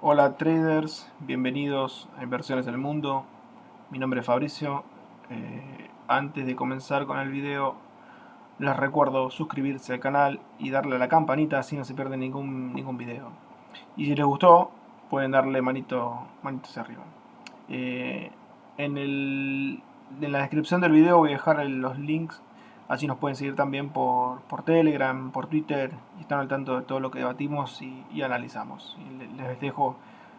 Hola traders, bienvenidos a Inversiones del Mundo. Mi nombre es Fabricio. Antes de comenzar con el video, les recuerdo suscribirse al canal y darle a la campanita así no se pierde ningún video. Y si les gustó, pueden darle manito hacia arriba. Eh, en, el, en la descripción del video voy a dejar los links, así nos pueden seguir también por Telegram, por Twitter, y están al tanto de todo lo que debatimos y analizamos. Y les dejo,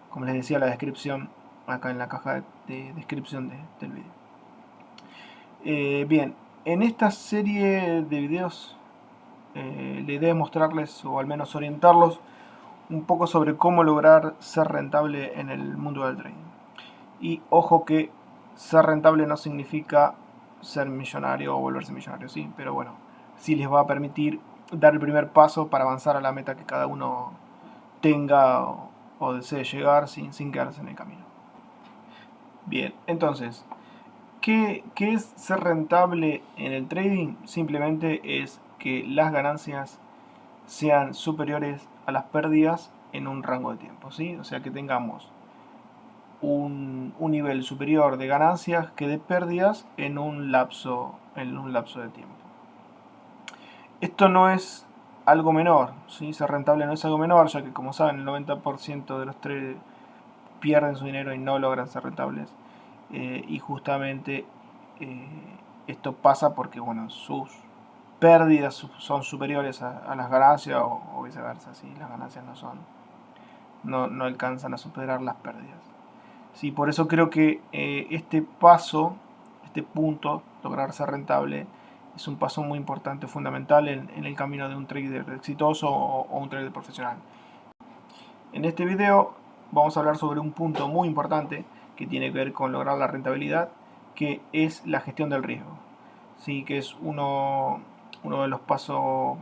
como les decía, la descripción acá en la caja de descripción del video. Bien, en esta serie de videos la idea es mostrarles, o al menos orientarlos, un poco sobre cómo lograr ser rentable en el mundo del trading. Y ojo que ser rentable no significa ser millonario o volverse millonario, sí, pero bueno, sí les va a permitir dar el primer paso para avanzar a la meta que cada uno tenga o desee llegar sin quedarse en el camino. Bien, entonces, ¿qué es ser rentable en el trading? Simplemente es que las ganancias sean superiores a las pérdidas en un rango de tiempo, ¿sí? O sea, que tengamos un nivel superior de ganancias que de pérdidas en un lapso de tiempo. Esto no es algo menor, ¿sí? Ser rentable no es algo menor, ya que como saben el 90% de los traders pierden su dinero y no logran ser rentables. Y justamente eh, esto pasa porque bueno, sus pérdidas son superiores a las ganancias o viceversa, ¿sí? Las ganancias no alcanzan a superar las pérdidas. Sí, por eso creo que este paso, este punto, lograr ser rentable, es un paso muy importante, fundamental en el camino de un trader exitoso o un trader profesional. En este video vamos a hablar sobre un punto muy importante que tiene que ver con lograr la rentabilidad, que es la gestión del riesgo. Sí, que es uno de los pasos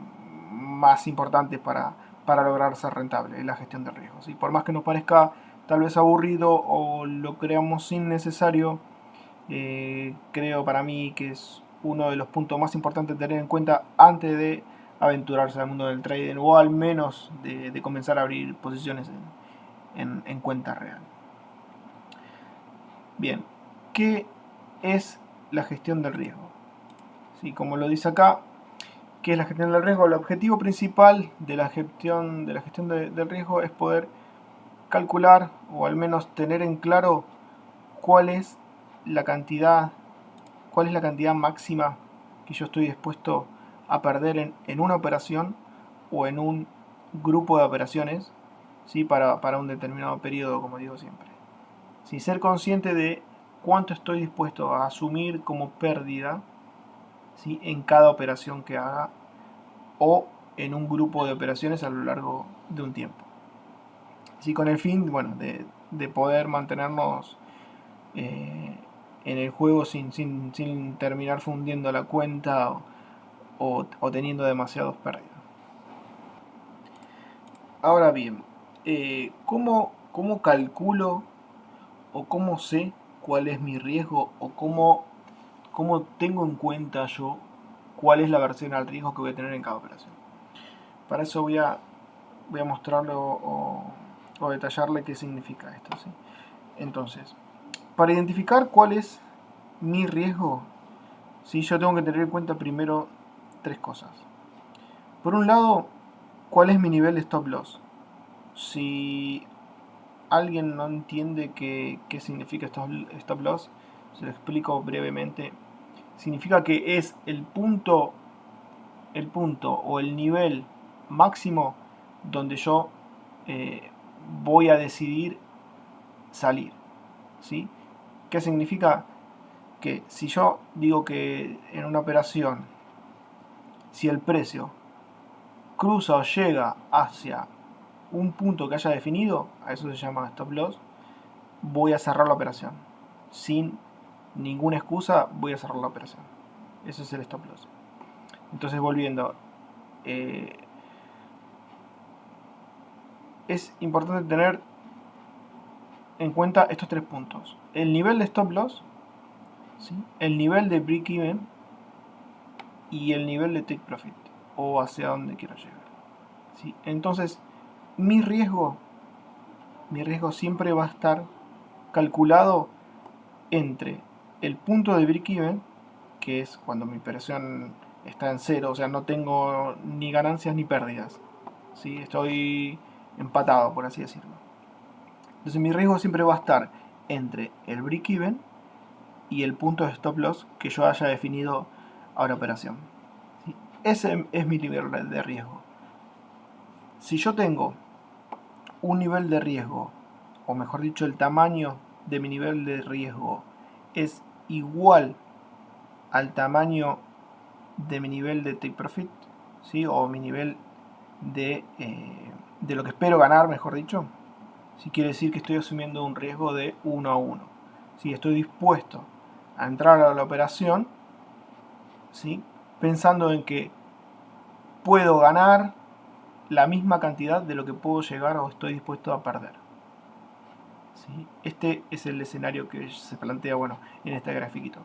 más importantes para lograr ser rentable, la gestión del riesgo. ¿Sí? Por más que nos parezca tal vez aburrido o lo creamos innecesario, creo para mí que es uno de los puntos más importantes de tener en cuenta antes de aventurarse al mundo del trading o al menos de comenzar a abrir posiciones en cuenta real. Bien, ¿qué es la gestión del riesgo? Sí, como lo dice acá, ¿qué es la gestión del riesgo? El objetivo principal de la gestión del riesgo es poder calcular o al menos tener en claro cuál es la cantidad máxima que yo estoy dispuesto a perder en una operación o en un grupo de operaciones, ¿sí? para un determinado periodo, como digo siempre. Sin ser consciente de cuánto estoy dispuesto a asumir como pérdida, ¿sí? en cada operación que haga o en un grupo de operaciones a lo largo de un tiempo. ¿Sí? Con el fin bueno, de poder mantenernos en el juego sin terminar fundiendo la cuenta o teniendo demasiados pérdidas. Ahora bien, ¿cómo calculo o cómo sé cuál es mi riesgo o cómo tengo en cuenta yo cuál es la versión al riesgo que voy a tener en cada operación? Para eso voy a mostrarle o detallarle qué significa esto, ¿sí? Entonces, para identificar cuál es mi riesgo, ¿sí? Yo tengo que tener en cuenta primero tres cosas. Por un lado, ¿cuál es mi nivel de stop loss? Si alguien no entiende qué significa stop loss, se lo explico brevemente. Significa que es el punto o el nivel máximo donde yo eh, voy a decidir salir, ¿sí? ¿Qué significa? Que si yo digo que en una operación, si el precio cruza o llega hacia un punto que haya definido, a eso se llama stop loss, voy a cerrar la operación. Sin ninguna excusa voy a cerrar la operación. Ese es el stop loss. Entonces volviendo, eh, es importante tener en cuenta estos tres puntos. El nivel de stop loss, ¿sí? El nivel de break even y el nivel de take profit o hacia dónde quiero llegar. ¿Sí? Entonces, mi riesgo mi riesgo siempre va a estar calculado entre el punto de break-even, que es cuando mi operación está en cero, o sea, no tengo ni ganancias ni pérdidas, ¿sí? Estoy empatado, por así decirlo. Entonces mi riesgo siempre va a estar entre el break-even y el punto de stop loss que yo haya definido a la operación. ¿Sí? Ese es mi nivel de riesgo. Si yo tengo un nivel de riesgo, o mejor dicho, el tamaño de mi nivel de riesgo es igual al tamaño de mi nivel de take profit, ¿sí? O mi nivel de lo que espero ganar, mejor dicho, si quiere decir que estoy asumiendo un riesgo de 1 a 1. Si estoy dispuesto a entrar a la operación, ¿sí? Pensando en que puedo ganar la misma cantidad de lo que puedo llegar o estoy dispuesto a perder. ¿Sí? Este es el escenario que se plantea, bueno, en este grafiquito.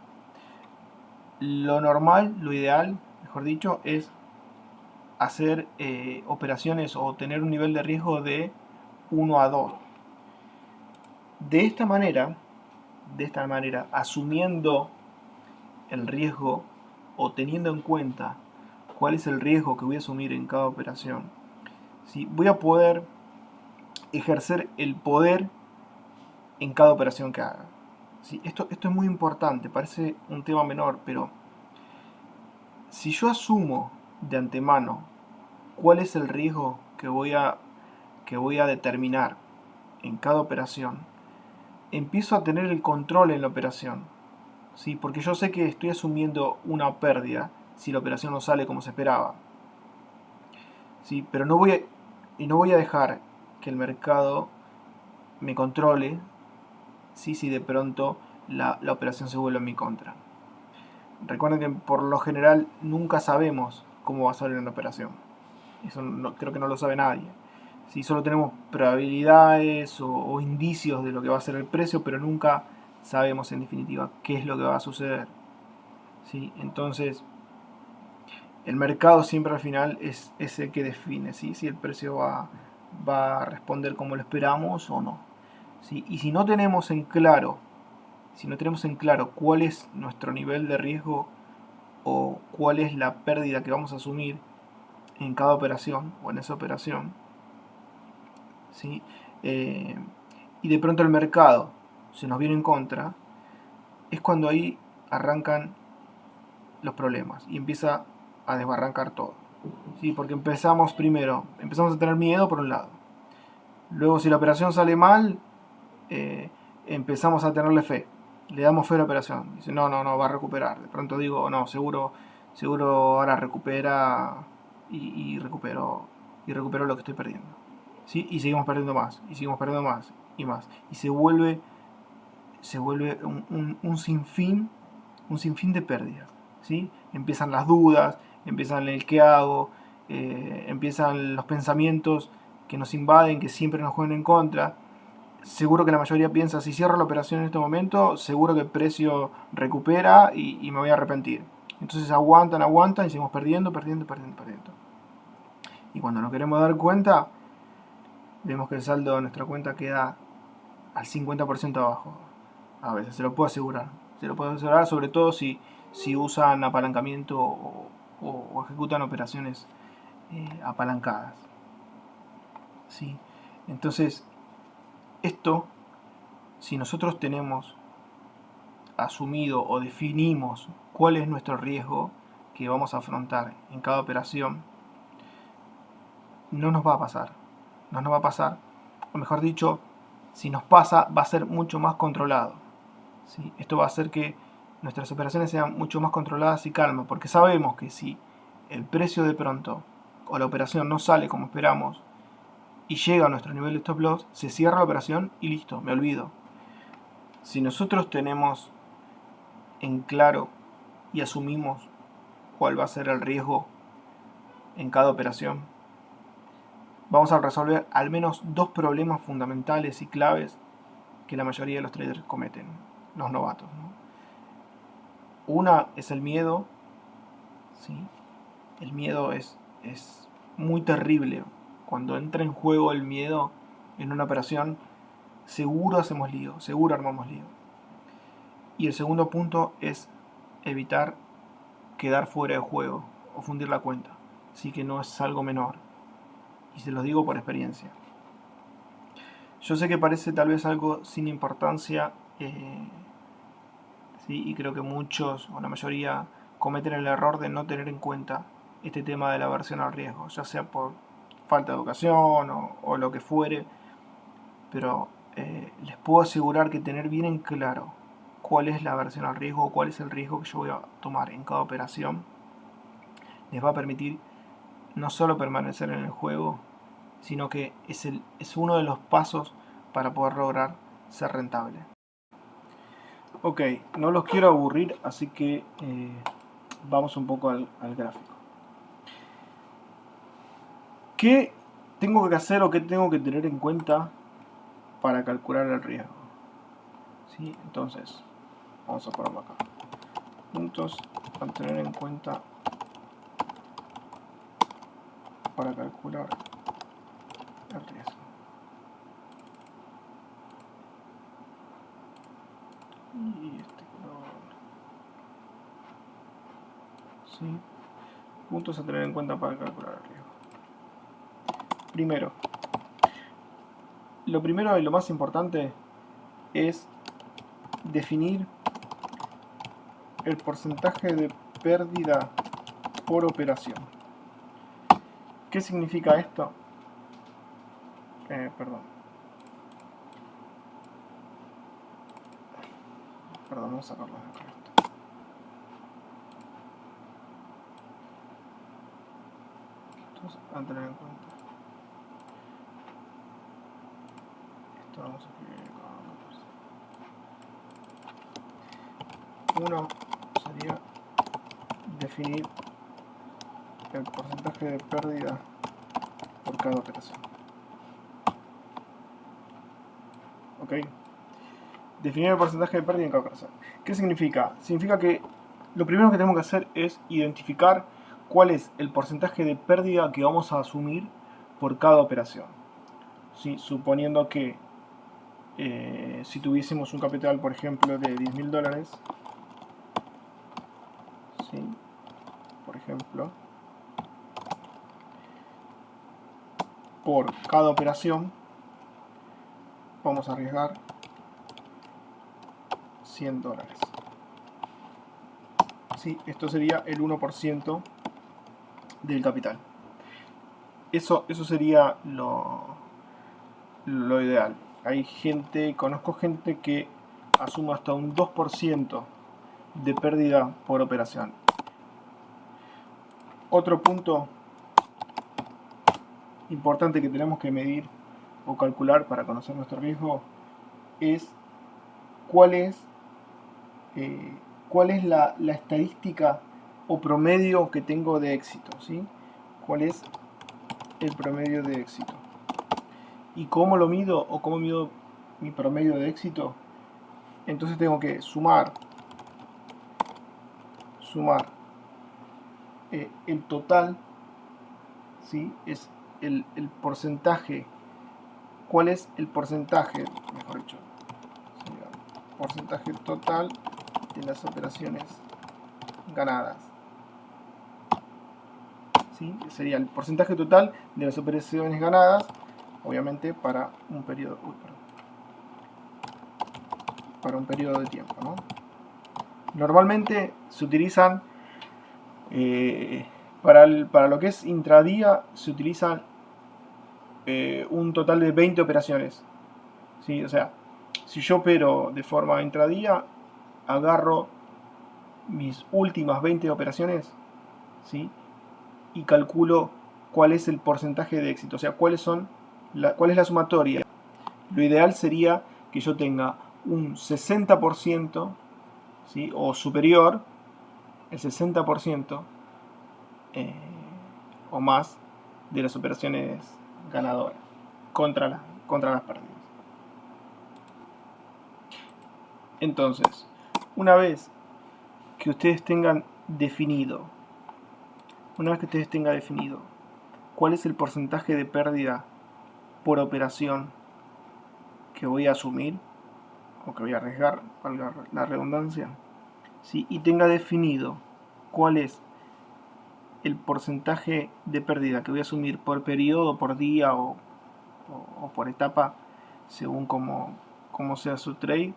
Lo normal, lo ideal, mejor dicho, es hacer operaciones o tener un nivel de riesgo de 1 a 2. De esta manera, asumiendo el riesgo o teniendo en cuenta cuál es el riesgo que voy a asumir en cada operación, ¿sí? Voy a poder ejercer el poder en cada operación que haga. ¿Sí? Esto es muy importante, parece un tema menor, pero si yo asumo de antemano cuál es el riesgo que voy a determinar en cada operación, empiezo a tener el control en la operación, ¿sí? Porque yo sé que estoy asumiendo una pérdida si la operación no sale como se esperaba, ¿sí? Pero no voy a dejar que el mercado me controle, ¿sí? Si de pronto la operación se vuelve en mi contra. Recuerden que por lo general nunca sabemos cómo va a salir una operación. Eso creo que no lo sabe nadie. ¿Sí? Solo tenemos probabilidades o indicios de lo que va a ser el precio, pero nunca sabemos en definitiva qué es lo que va a suceder. ¿Sí? Entonces, el mercado siempre al final es el que define, ¿sí? Si el precio va a responder como lo esperamos o no. ¿Sí? Y si no tenemos en claro cuál es nuestro nivel de riesgo o cuál es la pérdida que vamos a asumir en cada operación o en esa operación, ¿sí? Y de pronto el mercado se nos viene en contra, es cuando ahí arrancan los problemas y empieza a desbarrancar todo, ¿sí? Porque empezamos a tener miedo por un lado, luego si la operación sale mal, empezamos a tenerle fe, le damos fe a la operación, dice no, va a recuperar, de pronto digo no, seguro ahora recupera y recupero lo que estoy perdiendo, ¿sí? Y seguimos perdiendo más, y seguimos perdiendo más, y más, y se vuelve un sinfín de pérdidas, ¿sí? Empiezan las dudas, empiezan el qué hago, empiezan los pensamientos que nos invaden, que siempre nos juegan en contra. Seguro que la mayoría piensa, si cierro la operación en este momento, seguro que el precio recupera y me voy a arrepentir. Entonces aguantan y seguimos perdiendo. Y cuando nos queremos dar cuenta, vemos que el saldo de nuestra cuenta queda al 50% abajo. A veces, se lo puedo asegurar. Sobre todo si usan apalancamiento o ejecutan operaciones apalancadas. ¿Sí? Entonces, esto, si nosotros tenemos asumido o definimos cuál es nuestro riesgo que vamos a afrontar en cada operación, no nos va a pasar. O mejor dicho, si nos pasa, va a ser mucho más controlado. ¿Sí? Esto va a hacer que nuestras operaciones sean mucho más controladas y calmas, porque sabemos que si el precio de pronto o la operación no sale como esperamos y llega a nuestro nivel de stop loss, se cierra la operación y listo, me olvido. Si nosotros tenemos en claro y asumimos cuál va a ser el riesgo en cada operación, vamos a resolver al menos dos problemas fundamentales y claves que la mayoría de los traders cometen, los novatos, ¿no? Una es el miedo, ¿sí? El miedo es muy terrible. Cuando entra en juego el miedo en una operación, seguro hacemos lío, seguro armamos lío. Y el segundo punto es evitar quedar fuera de juego o fundir la cuenta. Así que no es algo menor. Y se los digo por experiencia. Yo sé que parece tal vez algo sin importancia, ¿sí? Y creo que muchos, o la mayoría, cometen el error de no tener en cuenta este tema de la aversión al riesgo, ya sea por falta de educación o lo que fuere, pero les puedo asegurar que tener bien en claro cuál es la aversión al riesgo o cuál es el riesgo que yo voy a tomar en cada operación les va a permitir no solo permanecer en el juego, sino que es uno de los pasos para poder lograr ser rentable. Ok, no los quiero aburrir, así que vamos un poco al gráfico. ¿Qué tengo que hacer o qué tengo que tener en cuenta para calcular el riesgo? ¿Sí? Entonces, vamos a ponerlo acá. Puntos a tener en cuenta para calcular el riesgo. Y este color. ¿Sí? Puntos a tener en cuenta para calcular el riesgo. Primero, lo primero y lo más importante es definir el porcentaje de pérdida por operación. ¿Qué significa esto? Perdón, vamos a sacarlo de acá. Entonces, a tener en cuenta. Esto vamos a escribir con 1 sería definir el porcentaje de pérdida por cada operación. ¿Ok? Definir el porcentaje de pérdida en cada operación. ¿Qué significa? Significa que lo primero que tenemos que hacer es identificar cuál es el porcentaje de pérdida que vamos a asumir por cada operación. ¿Sí? Suponiendo que si tuviésemos un capital, por ejemplo, de $10.000, ¿sí? Por ejemplo, por cada operación vamos a arriesgar $100. ¿Sí? Esto sería el 1% del capital. Eso sería lo ideal. Hay gente, conozco gente que asume hasta un 2% de pérdida por operación. Otro punto importante que tenemos que medir o calcular para conocer nuestro riesgo es cuál es la estadística o promedio que tengo de éxito, ¿sí? ¿Cuál es el promedio de éxito? ¿Y cómo lo mido o cómo mido mi promedio de éxito? Entonces tengo que sumar el total, ¿sí? Es el porcentaje. ¿Cuál es el porcentaje, mejor dicho? Porcentaje total de las operaciones ganadas. ¿Sí? Sería el porcentaje total de las operaciones ganadas, obviamente para un periodo, de tiempo, ¿no? Normalmente se utilizan para lo que es intradía, se utilizan un total de 20 operaciones, ¿sí? O sea, si yo opero de forma intradía, agarro mis últimas 20 operaciones, ¿sí? Y calculo cuál es el porcentaje de éxito, o sea, cuál es la sumatoria. Lo ideal sería que yo tenga un 60%, ¿sí? O superior, el 60% o más de las operaciones ganadoras contra las pérdidas. Entonces, una vez que ustedes tengan definido cuál es el porcentaje de pérdida por operación que voy a asumir, o que voy a arriesgar, valga la redundancia, ¿sí? Y tenga definido cuál es el porcentaje de pérdida que voy a asumir por periodo, por día o por etapa, según cómo sea su trade,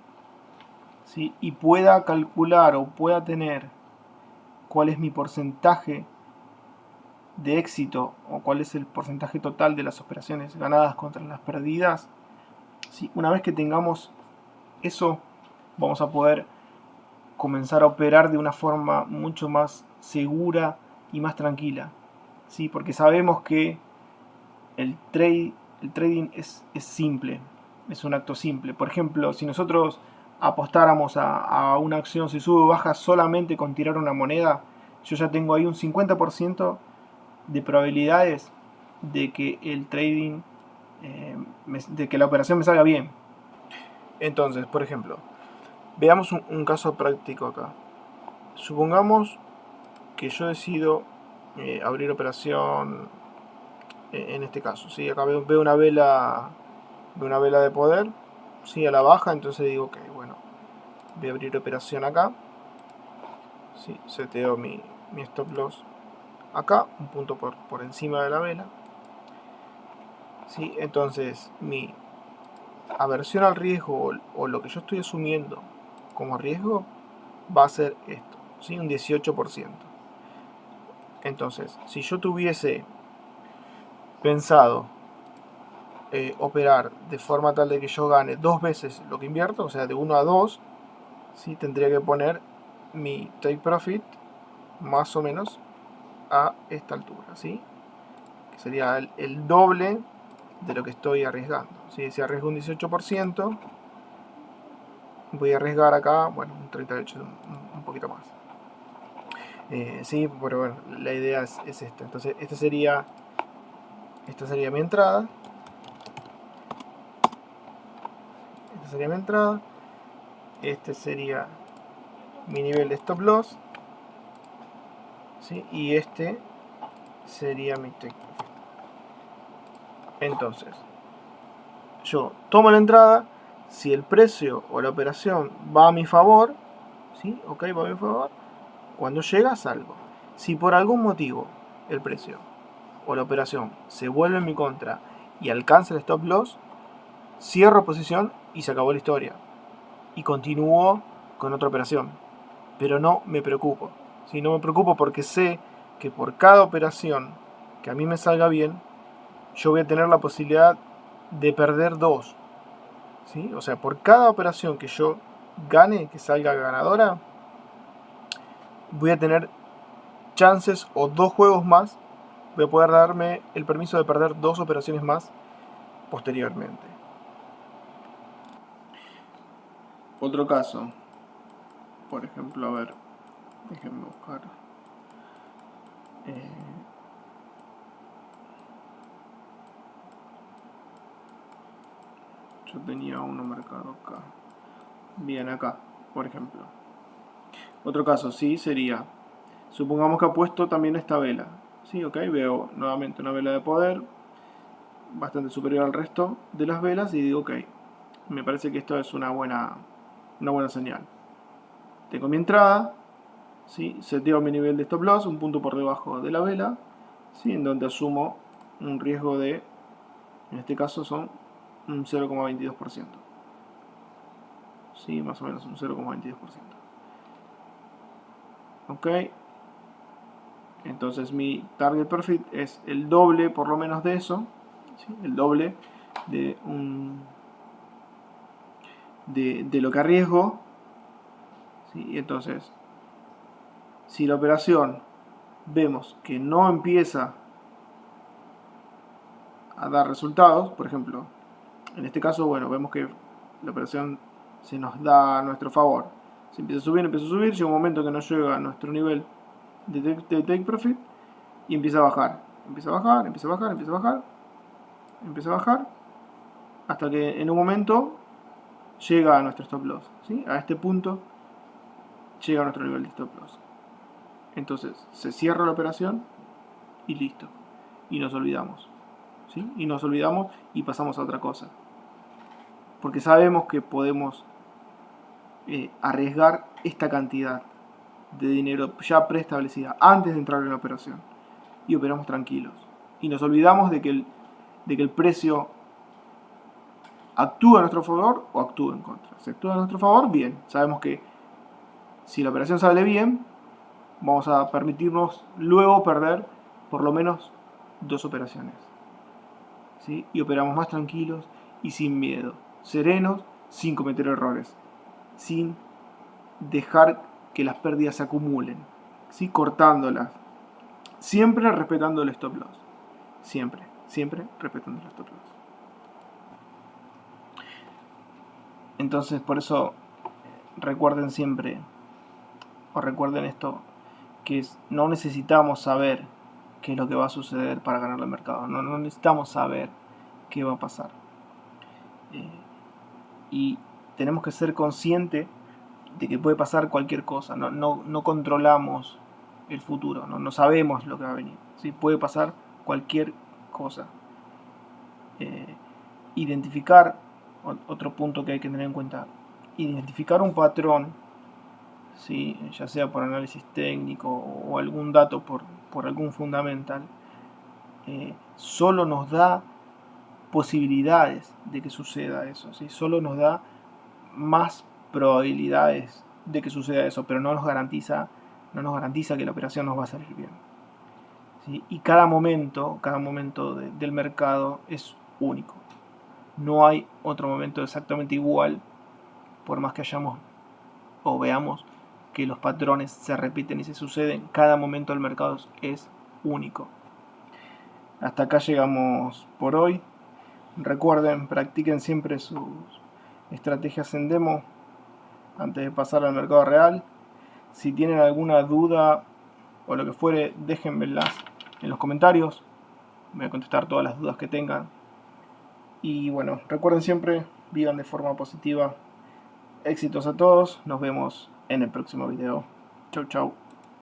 ¿sí? Y pueda calcular o pueda tener cuál es mi porcentaje de éxito o cuál es el porcentaje total de las operaciones ganadas contra las perdidas, ¿sí? Una vez que tengamos eso, vamos a poder comenzar a operar de una forma mucho más segura y más tranquila, ¿sí? Porque sabemos que el trading es simple, es un acto simple. Por ejemplo, si nosotros apostáramos a una acción, si sube o baja solamente con tirar una moneda, yo ya tengo ahí un 50% de probabilidades de que el trading, de que la operación me salga bien. Entonces, por ejemplo, veamos un caso práctico acá. Supongamos que yo decido abrir operación en este caso, ¿sí? Acá veo una vela de poder, ¿sí? A la baja, entonces digo, ok, bueno, voy a abrir operación acá, ¿sí? Seteo mi stop loss acá, un punto por encima de la vela, ¿sí? Entonces mi aversión al riesgo o lo que yo estoy asumiendo como riesgo va a ser esto, ¿sí? Un 18%. Entonces, si yo tuviese pensado operar de forma tal de que yo gane 2 veces lo que invierto, o sea, de 1 a 2, ¿sí? Tendría que poner mi take profit más o menos a esta altura, ¿sí? Que sería el doble de lo que estoy arriesgando, ¿sí? Si arriesgo un 18%, voy a arriesgar acá, bueno, un 38%, un poquito más. Sí, pero bueno, la idea es esta. Entonces, esta sería mi entrada. Esta sería mi entrada. Este sería mi nivel de stop loss, ¿sí? Y este sería mi take profit. Entonces, yo tomo la entrada. Si el precio o la operación va a mi favor, ¿sí? Ok, va a mi favor. Cuando llega, salgo. Si por algún motivo el precio o la operación se vuelve en mi contra y alcanza el stop loss, cierro posición y se acabó la historia. Y continúo con otra operación. Pero no me preocupo. ¿Sí? No me preocupo porque sé que por cada operación que a mí me salga bien, yo voy a tener la posibilidad de perder 2. ¿Sí? O sea, por cada operación que yo gane, que salga ganadora, voy a tener chances o 2 juegos más, voy a poder darme el permiso de perder 2 operaciones más posteriormente. Otro caso, por ejemplo, a ver, déjenme buscar. Yo tenía uno marcado acá. Bien, acá, por ejemplo. Otro caso, sí, sería, supongamos que apuesto también esta vela. Sí, ok, veo nuevamente una vela de poder bastante superior al resto de las velas y digo, ok, me parece que esto es una buena señal. Tengo mi entrada, ¿sí? Seteo mi nivel de stop loss, un punto por debajo de la vela, ¿sí? En donde asumo un riesgo de, en este caso son un 0,22%. Sí, más o menos un 0,22%. Ok, entonces mi target profit es el doble por lo menos de eso, ¿sí? El doble de de lo que arriesgo, ¿sí? Y entonces, si la operación vemos que no empieza a dar resultados, por ejemplo, en este caso, bueno, vemos que la operación se nos da a nuestro favor. Se empieza a subir, llega un momento que no llega a nuestro nivel de take profit y empieza a bajar. Empieza a bajar, empieza a bajar, empieza a bajar, empieza a bajar, hasta que en un momento llega a nuestro stop loss, ¿sí? A este punto llega a nuestro nivel de stop loss. Entonces se cierra la operación y listo. Y nos olvidamos, ¿sí? Y nos olvidamos y pasamos a otra cosa. porque sabemos que podemos arriesgar esta cantidad de dinero ya preestablecida antes de entrar en la operación y operamos tranquilos. Y nos olvidamos de que el precio actúa a nuestro favor o actúa en contra. Si actúa a nuestro favor, bien. Sabemos que si la operación sale bien, vamos a permitirnos luego perder por lo menos 2 operaciones. ¿Sí? Y operamos más tranquilos y sin miedo. Serenos, sin cometer errores. Sin dejar que las pérdidas se acumulen. ¿Sí? Cortándolas. Siempre respetando el stop loss. Siempre respetando el stop loss. Entonces, por eso recuerden siempre, o recuerden esto, que no necesitamos saber qué es lo que va a suceder para ganar el mercado. No necesitamos saber qué va a pasar. Y tenemos que ser conscientes de que puede pasar cualquier cosa. No controlamos el futuro, no sabemos lo que va a venir. ¿Sí? Puede pasar cualquier cosa. Identificar, otro punto que hay que tener en cuenta, identificar un patrón, ¿sí? Ya sea por análisis técnico o algún dato por algún fundamental, solo nos da posibilidades de que suceda eso, ¿sí? Solo nos da más probabilidades de que suceda eso, pero no nos garantiza que la operación nos va a salir bien, ¿sí? Y cada momento del mercado es único. No hay otro momento exactamente igual, por más que hayamos o veamos que los patrones se repiten y se suceden. Cada momento del mercado es único. Hasta acá llegamos por hoy. Recuerden, practiquen siempre sus estrategias en demo antes de pasar al mercado real. Si tienen alguna duda o lo que fuere, déjenmelas en los comentarios. Voy a contestar todas las dudas que tengan. Y bueno, recuerden siempre, vivan de forma positiva. Éxitos a todos. Nos vemos en el próximo video. Chau, chau.